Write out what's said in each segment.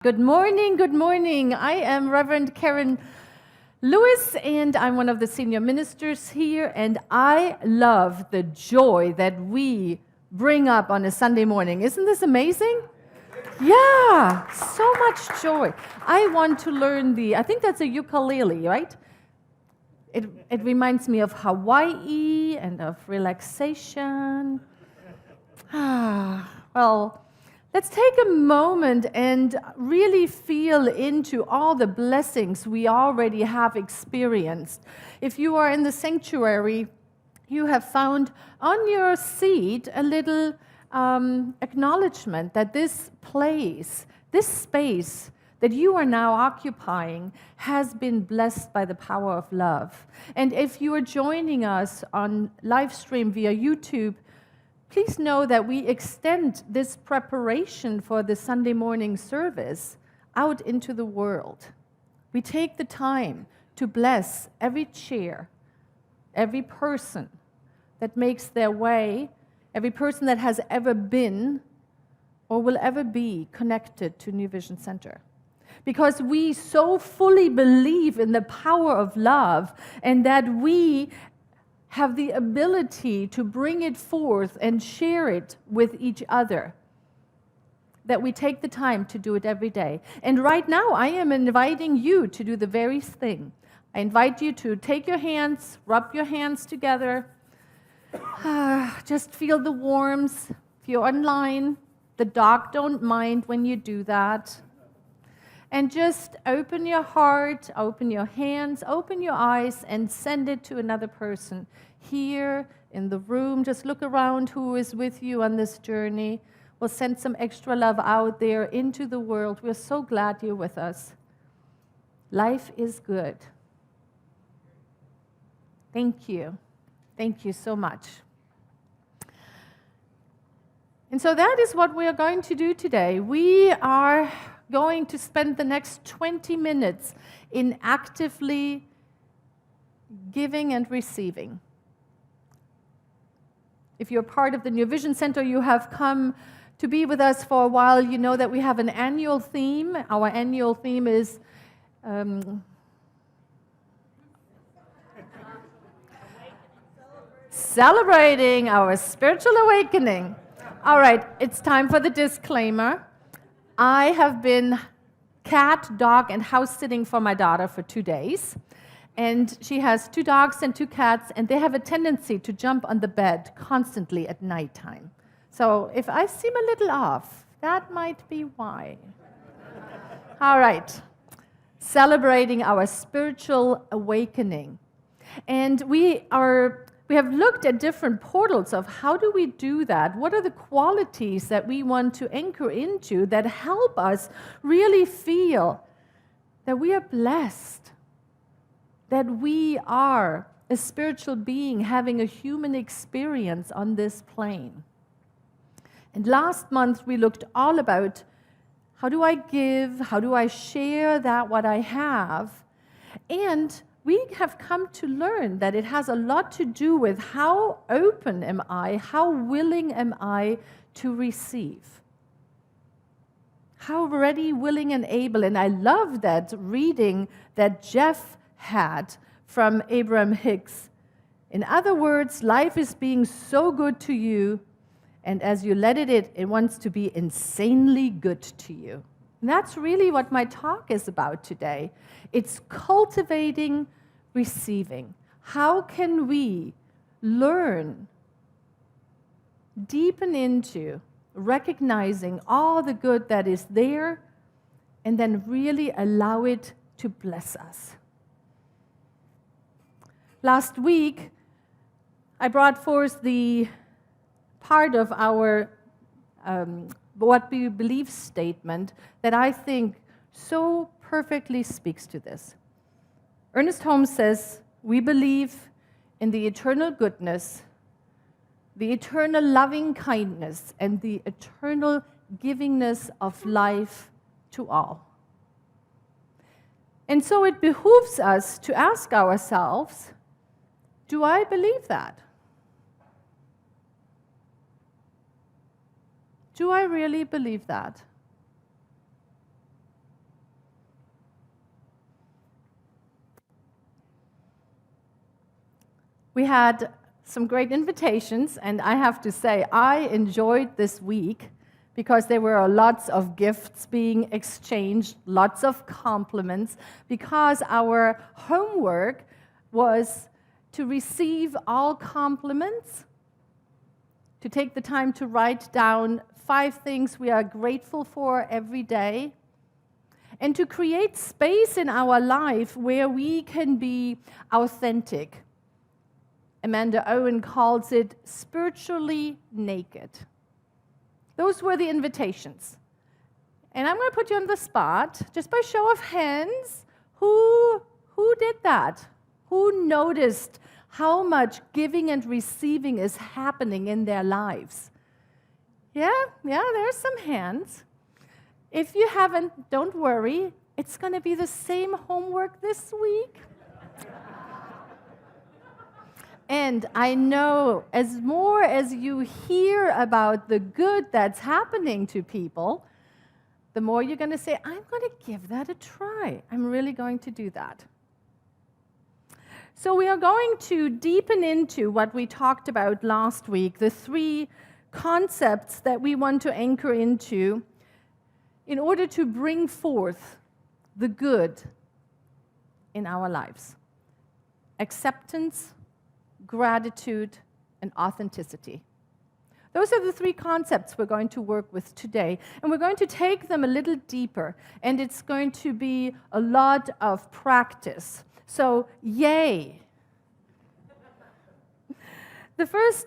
Good morning, good morning. I am Reverend Karin Lewis, and I'm one of the senior ministers here, and I love the joy that we bring up on a Sunday morning. Isn't this amazing? Yeah, so much joy. I want to learn I think that's a ukulele, right? It reminds me of Hawaii and of relaxation. Well, let's take a moment and really feel into all the blessings we already have experienced. If you are in the sanctuary, you have found on your seat a little acknowledgement that this place, this space that you are now occupying has been blessed by the power of love. And if you are joining us on live stream via YouTube, please know that we extend this preparation for the Sunday morning service out into the world. We take the time to bless every chair, every person that makes their way, every person that has ever been or will ever be connected to New Vision Center. Because we so fully believe in the power of love and that we have the ability to bring it forth and share it with each other, that we take the time to do it every day. And right now, I am inviting you to do the very thing. I invite you to take your hands, rub your hands together, just feel the warmth. If you're online, the dog don't mind when you do that. And just open your heart, open your hands, open your eyes, and send it to another person here in the room. Just look around who is with you on this journey. We'll send some extra love out there into the world. We're so glad you're with us. Life is good. Thank you. Thank you so much. And so that is what we are going to do today. We are going to spend the next 20 minutes in actively giving and receiving. If you're part of the New Vision Center, you have come to be with us for a while, you know that we have an annual theme. Our annual theme is celebrating our spiritual awakening. All right, it's time for the disclaimer. I have been cat, dog, and house sitting for my daughter for 2 days. And she has 2 dogs and 2 cats, and they have a tendency to jump on the bed constantly at nighttime. So if I seem a little off, that might be why. All right, celebrating our spiritual awakening. And we have looked at different portals of how do we do that? What are the qualities that we want to anchor into that help us really feel that we are blessed, that we are a spiritual being having a human experience on this plane? And last month we looked all about how do I give, how do I share that what I have, and we have come to learn that it has a lot to do with how open am I, how willing am I to receive. How ready, willing, and able. And I love that reading that Jeff had from Abraham Hicks. In other words, life is being so good to you, and as you let it wants to be insanely good to you. And that's really what my talk is about today. It's cultivating receiving. How can we learn, deepen into recognizing all the good that is there, and then really allow it to bless us? Last week, I brought forth the part of our what we believe statement that I think so perfectly speaks to this. Ernest Holmes says, we believe in the eternal goodness, the eternal loving kindness, and the eternal givingness of life to all. And so it behooves us to ask ourselves, do I believe that? Do I really believe that? We had some great invitations, and I have to say, I enjoyed this week because there were lots of gifts being exchanged, lots of compliments, because our homework was to receive all compliments, to take the time to write down 5 things we are grateful for every day, and to create space in our life where we can be authentic. Amanda Owen calls it spiritually naked. Those were the invitations. And I'm going to put you on the spot, just by show of hands, who did that? Who noticed how much giving and receiving is happening in their lives? Yeah, there's some hands. If you haven't, don't worry. It's going to be the same homework this week. And I know as more as you hear about the good that's happening to people, the more you're going to say, I'm going to give that a try. I'm really going to do that. So we are going to deepen into what we talked about last week, the 3 concepts that we want to anchor into in order to bring forth the good in our lives. Acceptance, gratitude, and authenticity. Those are the 3 concepts we're going to work with today, and we're going to take them a little deeper, and it's going to be a lot of practice. So, yay! The first,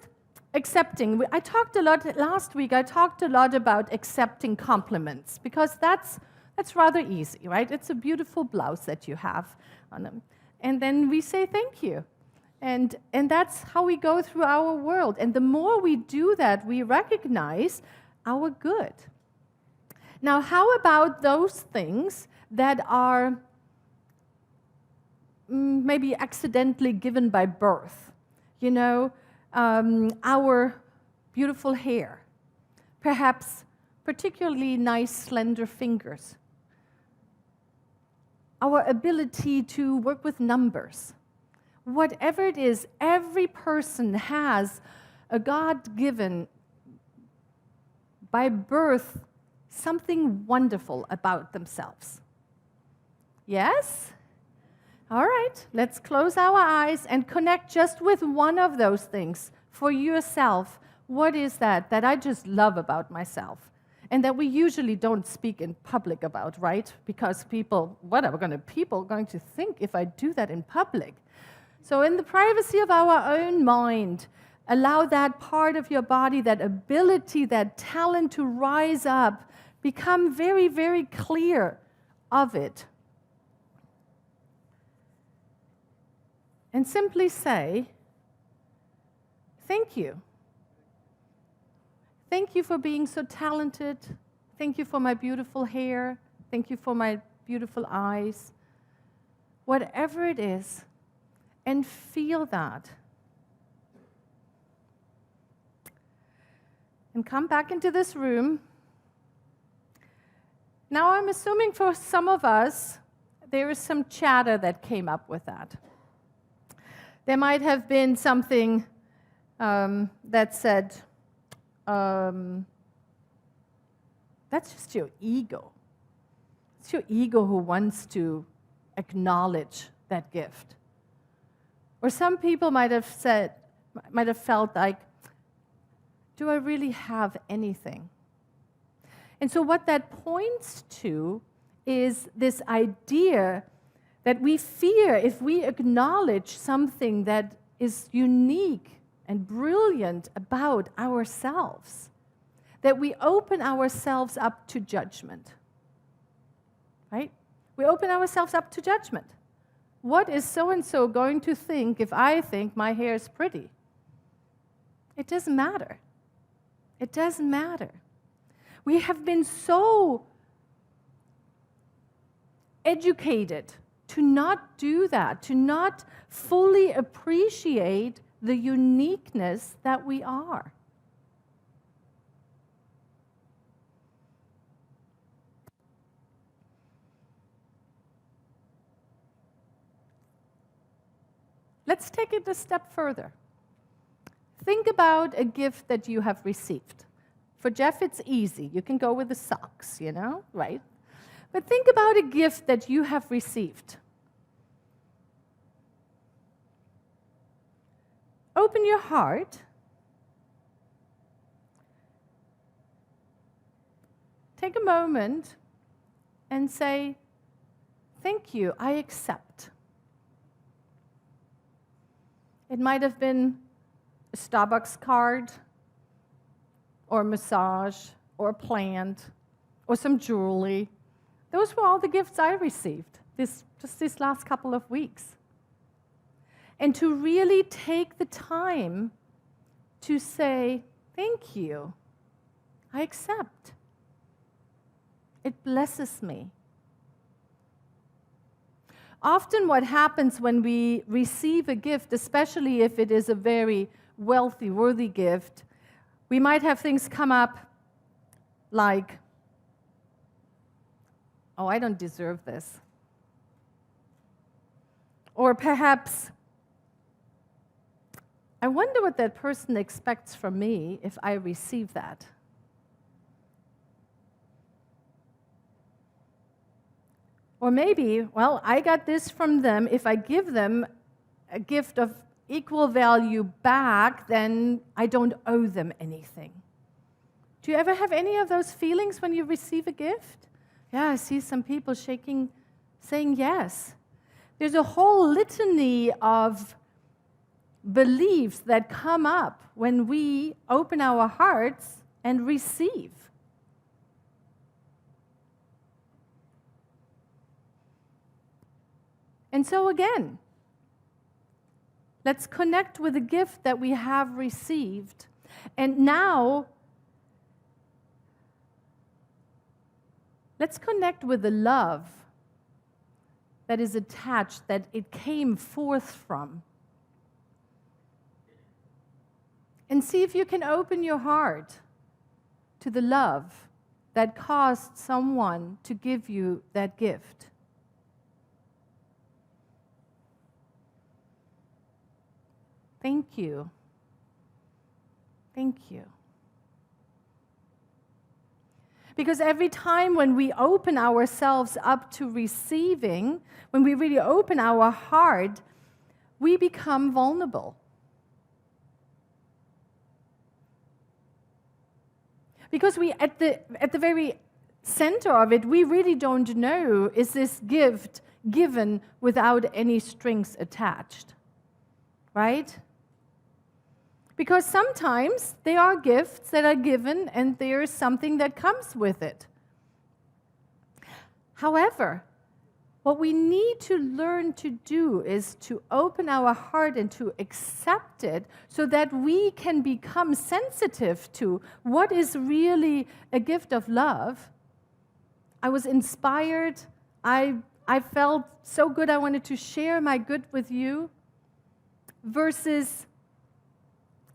accepting. I talked a lot last week. I talked a lot about accepting compliments because that's rather easy, right? It's a beautiful blouse that you have on them, and then we say thank you. And that's how we go through our world. And the more we do that, we recognize our good. Now, how about those things that are maybe accidentally given by birth? You know, our beautiful hair, perhaps particularly nice, slender fingers, our ability to work with numbers. Whatever it is, every person has a God-given, by birth, something wonderful about themselves. Yes? All right, let's close our eyes and connect just with one of those things for yourself. What is that I just love about myself? And that we usually don't speak in public about, right? Because people going to think if I do that in public? So in the privacy of our own mind, allow that part of your body, that ability, that talent to rise up, become very, very clear of it. And simply say, thank you. Thank you for being so talented. Thank you for my beautiful hair. Thank you for my beautiful eyes. Whatever it is, and feel that. And come back into this room. Now I'm assuming for some of us, there is some chatter that came up with that. There might have been something that said, that's just your ego. It's your ego who wants to acknowledge that gift. Or some people might have felt like, do I really have anything? And so what that points to is this idea that we fear if we acknowledge something that is unique and brilliant about ourselves, that we open ourselves up to judgment. Right? We open ourselves up to judgment. What is so-and-so going to think if I think my hair is pretty? It doesn't matter. It doesn't matter. We have been so educated to not do that, to not fully appreciate the uniqueness that we are. let's take it a step further. Think about a gift that you have received. For Jeff, it's easy. You can go with the socks, right? But think about a gift that you have received. Open your heart. Take a moment and say, thank you, I accept. It might have been a Starbucks card, or a massage, or a plant, or some jewelry. Those were all the gifts I received just these last couple of weeks. And to really take the time to say, thank you, I accept. It blesses me. Often what happens when we receive a gift, especially if it is a very wealthy, worthy gift, we might have things come up like, oh, I don't deserve this. Or perhaps, I wonder what that person expects from me if I receive that. Or maybe, well, I got this from them. If I give them a gift of equal value back, then I don't owe them anything. Do you ever have any of those feelings when you receive a gift? Yeah, I see some people saying yes. There's a whole litany of beliefs that come up when we open our hearts and receive. And so again, let's connect with the gift that we have received. And now, let's connect with the love that is attached, that it came forth from. And see if you can open your heart to the love that caused someone to give you that gift. Thank you. Thank you. Because every time when we open ourselves up to receiving, when we really open our heart, we become vulnerable. Because we, at the very center of it, we really don't know, is this gift given without any strings attached? Right? Because sometimes there are gifts that are given and there is something that comes with it. However, what we need to learn to do is to open our heart and to accept it so that we can become sensitive to what is really a gift of love. I was inspired. I felt so good I wanted to share my good with you versus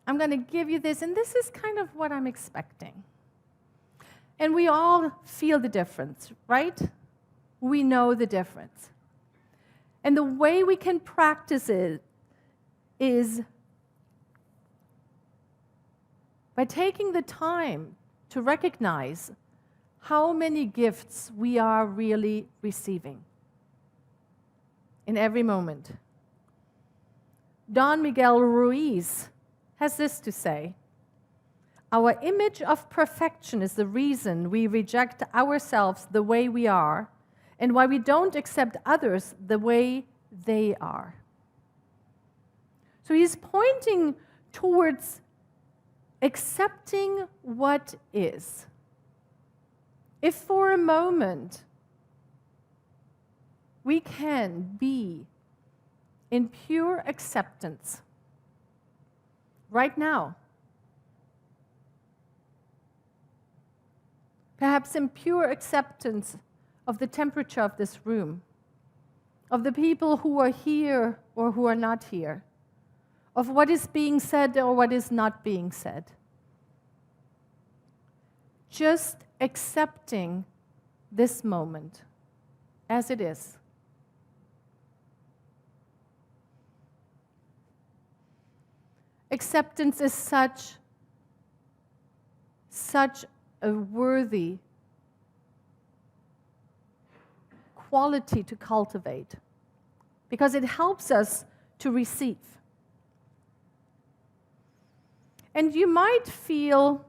I'm going to give you this, and this is kind of what I'm expecting. And we all feel the difference, right? We know the difference. And the way we can practice it is by taking the time to recognize how many gifts we are really receiving in every moment. Don Miguel Ruiz has this to say: our image of perfection is the reason we reject ourselves the way we are and why we don't accept others the way they are. So he's pointing towards accepting what is. If for a moment we can be in pure acceptance right now, perhaps in pure acceptance of the temperature of this room, of the people who are here or who are not here, of what is being said or what is not being said. Just accepting this moment as it is. Acceptance is such a worthy quality to cultivate because it helps us to receive. And you might feel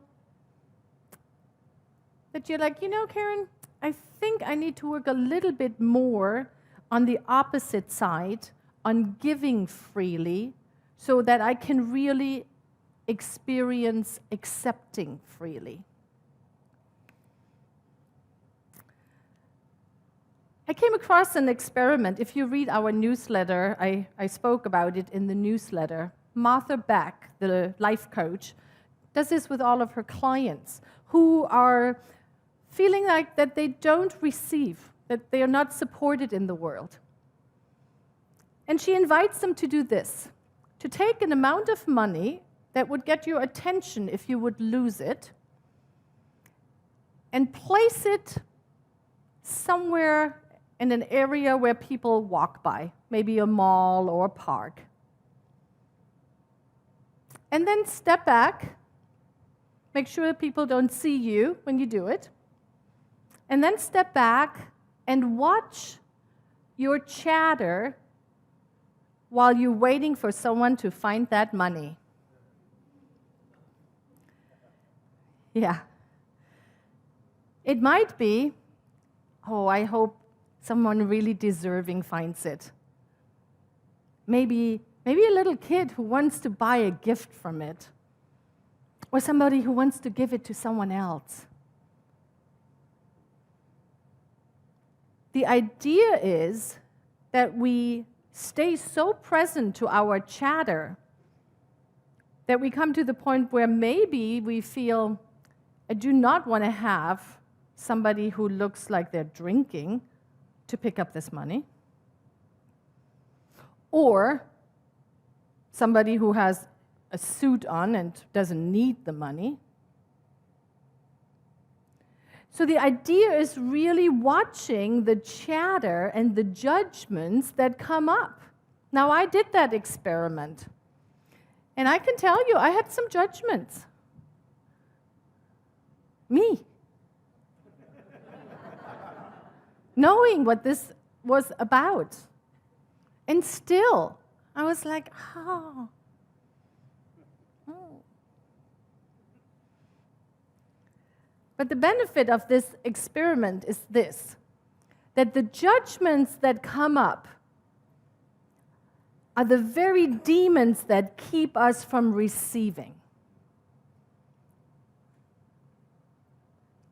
that you're like, Karin, I think I need to work a little bit more on the opposite side, on giving freely, so that I can really experience accepting freely. I came across an experiment. If you read our newsletter, I spoke about it in the newsletter. Martha Beck, the life coach, does this with all of her clients who are feeling like that they don't receive, that they are not supported in the world. And she invites them to do this, to take an amount of money that would get your attention if you would lose it, and place it somewhere in an area where people walk by, maybe a mall or a park. And then step back, make sure people don't see you when you do it, and then step back and watch your chatter while you're waiting for someone to find that money. Yeah. It might be, I hope someone really deserving finds it. Maybe a little kid who wants to buy a gift from it, or somebody who wants to give it to someone else. The idea is that we stay so present to our chatter that we come to the point where maybe we feel, I do not want to have somebody who looks like they're drinking to pick up this money, or somebody who has a suit on and doesn't need the money. So the idea is really watching the chatter and the judgments that come up. Now, I did that experiment, and I can tell you, I had some judgments. Me. Knowing what this was about. And still, I was like, oh. But the benefit of this experiment is this, that the judgments that come up are the very demons that keep us from receiving.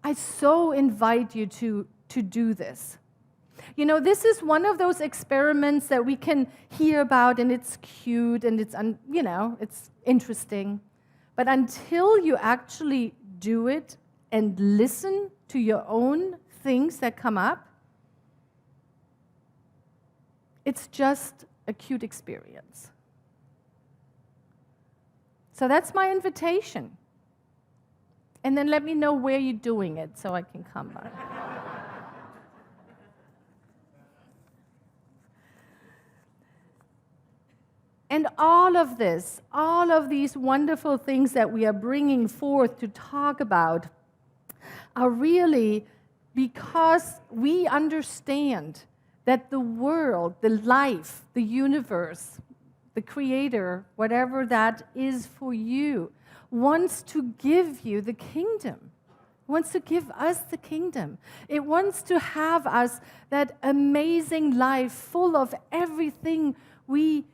I so invite you to do this. This is one of those experiments that we can hear about, and it's cute, and it's interesting. But until you actually do it and listen to your own things that come up, it's just a cute experience. So that's my invitation. And then let me know where you're doing it so I can come back. And all of these wonderful things that we are bringing forth to talk about are really because we understand that the world, the life, the universe, the Creator, whatever that is for you, wants to give you the kingdom. Wants to give us the kingdom. It wants to have us that amazing life full of everything we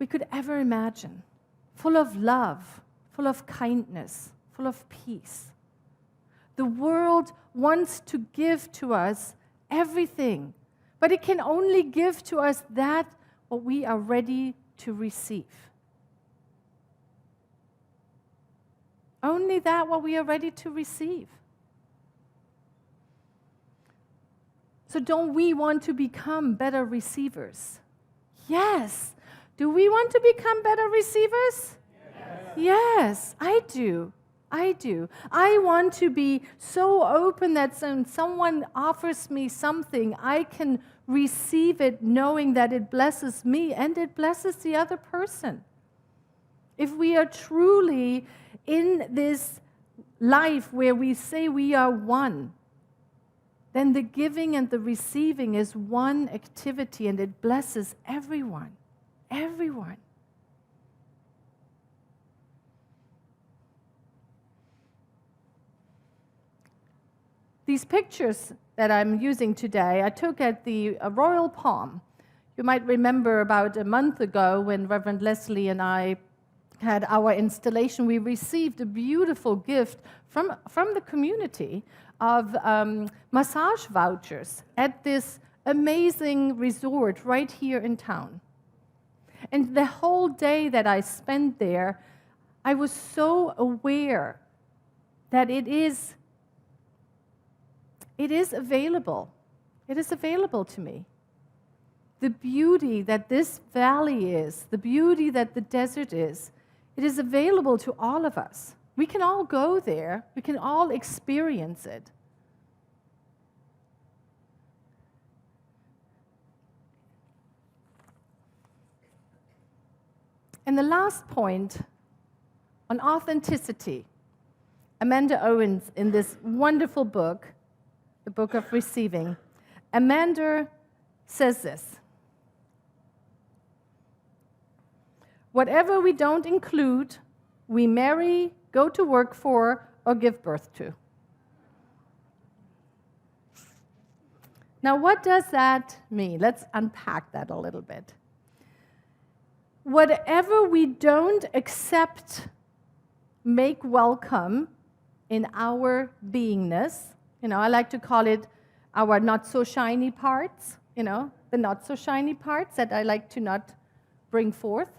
could ever imagine, full of love, full of kindness, full of peace. The world wants to give to us everything, but it can only give to us that what we are ready to receive. Only that what we are ready to receive. So don't we want to become better receivers? Yes. Do we want to become better receivers? Yes, I do. I want to be so open that when someone offers me something, I can receive it knowing that it blesses me and it blesses the other person. if we are truly in this life where we say we are one, then the giving and the receiving is one activity, and it blesses everyone. Everyone. These pictures that I'm using today, I took at the Royal Palm. You might remember about a month ago when Reverend Leslie and I had our installation, we received a beautiful gift from the community of massage vouchers at this amazing resort right here in town. And the whole day that I spent there, I was so aware that it is available. It is available to me. The beauty that this valley is, the beauty that the desert is, it is available to all of us. We can all go there. We can all experience it. And the last point on authenticity, Amanda Owens, in this wonderful book, the Book of Receiving, Amanda says this: whatever we don't include, we marry, go to work for, or give birth to. Now, what does that mean? Let's unpack that a little bit. Whatever we don't accept, make welcome in our beingness, I like to call it our not-so-shiny parts, the not-so-shiny parts that I like to not bring forth.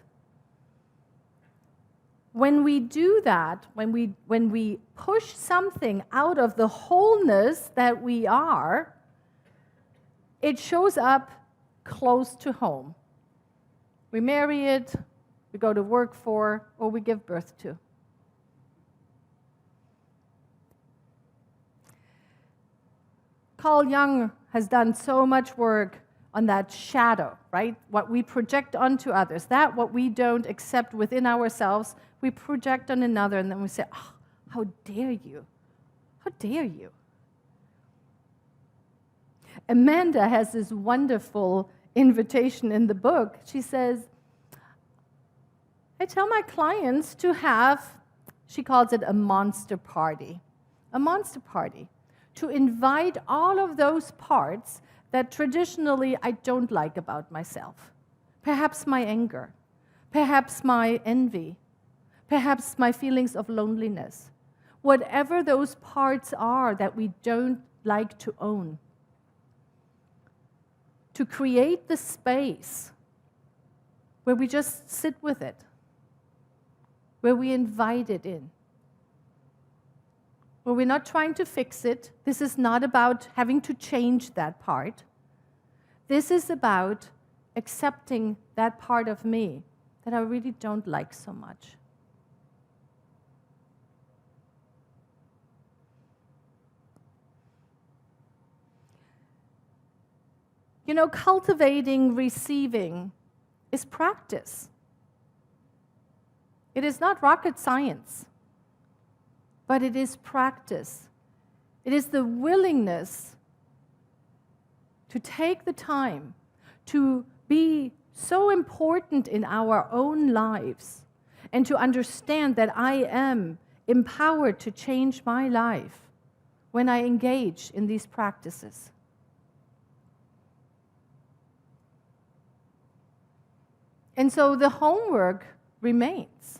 When we do that, when we push something out of the wholeness that we are, it shows up close to home. We marry it, we go to work for, or we give birth to. Carl Jung has done so much work on that shadow, right? What we project onto others, that what we don't accept within ourselves, we project on another, and then we say, oh, how dare you? How dare you? Amanda has this wonderful invitation in the book. She says, I tell my clients to have, she calls it a monster party. A monster party. To invite all of those parts that traditionally I don't like about myself. Perhaps my anger, perhaps my envy, perhaps my feelings of loneliness. Whatever those parts are that we don't like to own. To create the space where we just sit with it, where we invite it in. Where we're not trying to fix it. This is not about having to change that part. This is about accepting that part of me that I really don't like so much. Cultivating receiving is practice. It is not rocket science. But it is practice. It is the willingness to take the time to be so important in our own lives and to understand that I am empowered to change my life when I engage in these practices. And so the homework remains.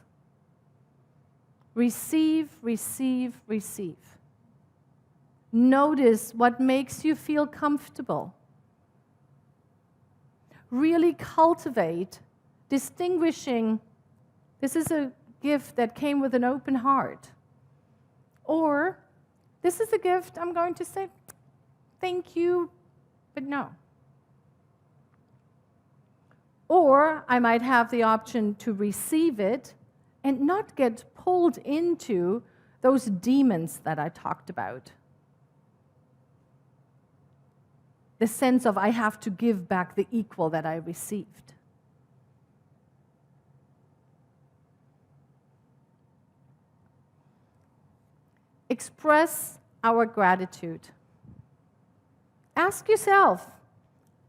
Receive, receive, receive. Notice what makes you feel comfortable. Really cultivate distinguishing, this is a gift that came with an open heart. Or, this is a gift I'm going to say, thank you, but no. Or, I might have the option to receive it and not get pulled into those demons that I talked about. The sense of I have to give back the equal that I received. express our gratitude. Ask yourself,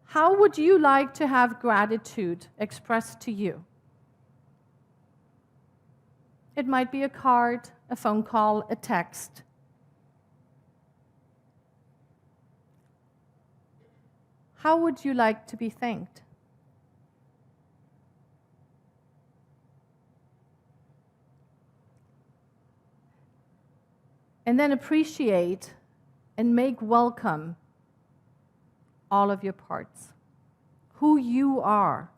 how would you like to have gratitude expressed to you? It might be a card, a phone call, a text. How would you like to be thanked? And then appreciate and make welcome all of your parts. Who you are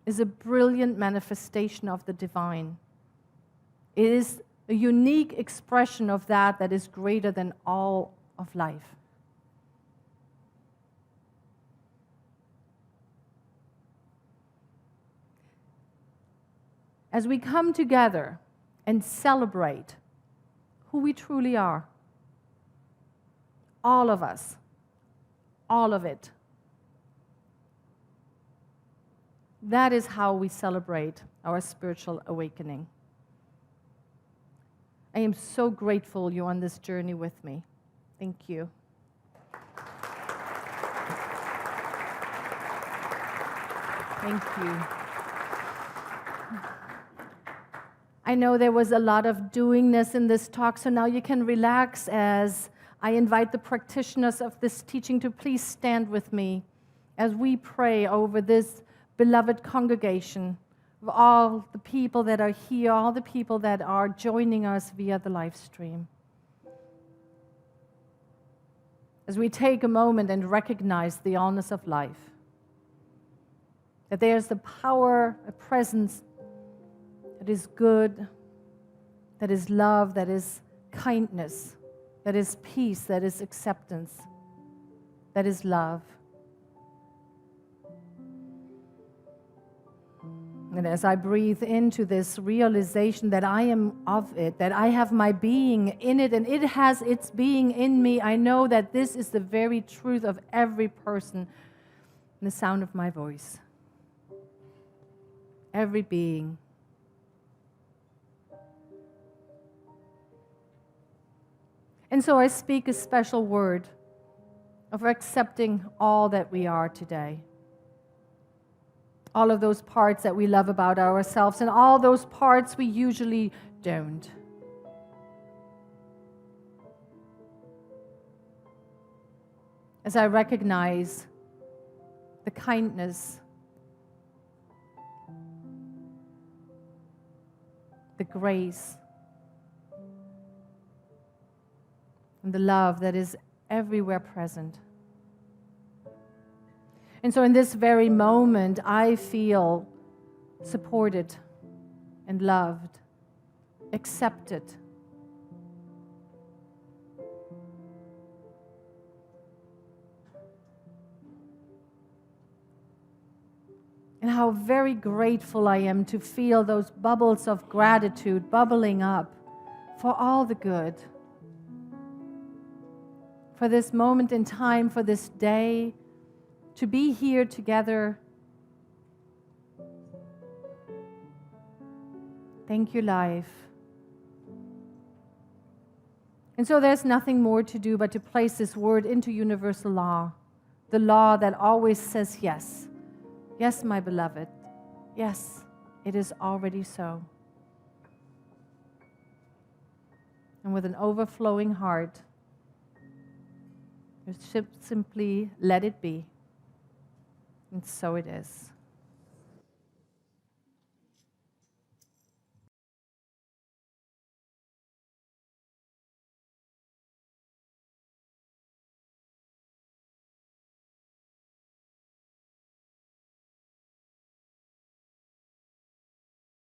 is a brilliant manifestation of the divine. It is a unique expression of that is greater than all of life. As we come together and celebrate who we truly are, all of us, all of it, that is how we celebrate our spiritual awakening. I am so grateful you're on this journey with me. Thank you. Thank you. I know there was a lot of doingness in this talk, so now you can relax as I invite the practitioners of this teaching to please stand with me as we pray over this beloved congregation, of all the people that are here, all the people that are joining us via the live stream. As we take a moment and recognize the allness of life, that there's the power, a presence that is good, that is love, that is kindness, that is peace, that is acceptance, that is love. And as I breathe into this realization that I am of it, that I have my being in it, and it has its being in me, I know that this is the very truth of every person in the sound of my voice. Every being. And so I speak a special word of accepting all that we are today. All of those parts that we love about ourselves and all those parts we usually don't. As I recognize the kindness, the grace, and the love that is everywhere present. And so in this very moment, I feel supported and loved, accepted. And how very grateful I am to feel those bubbles of gratitude bubbling up for all the good. For this moment in time, for this day, to be here together. Thank you, life. And so there's nothing more to do but to place this word into universal law, the law that always says yes. Yes, my beloved. Yes, it is already so. And with an overflowing heart, you simply let it be. And so it is.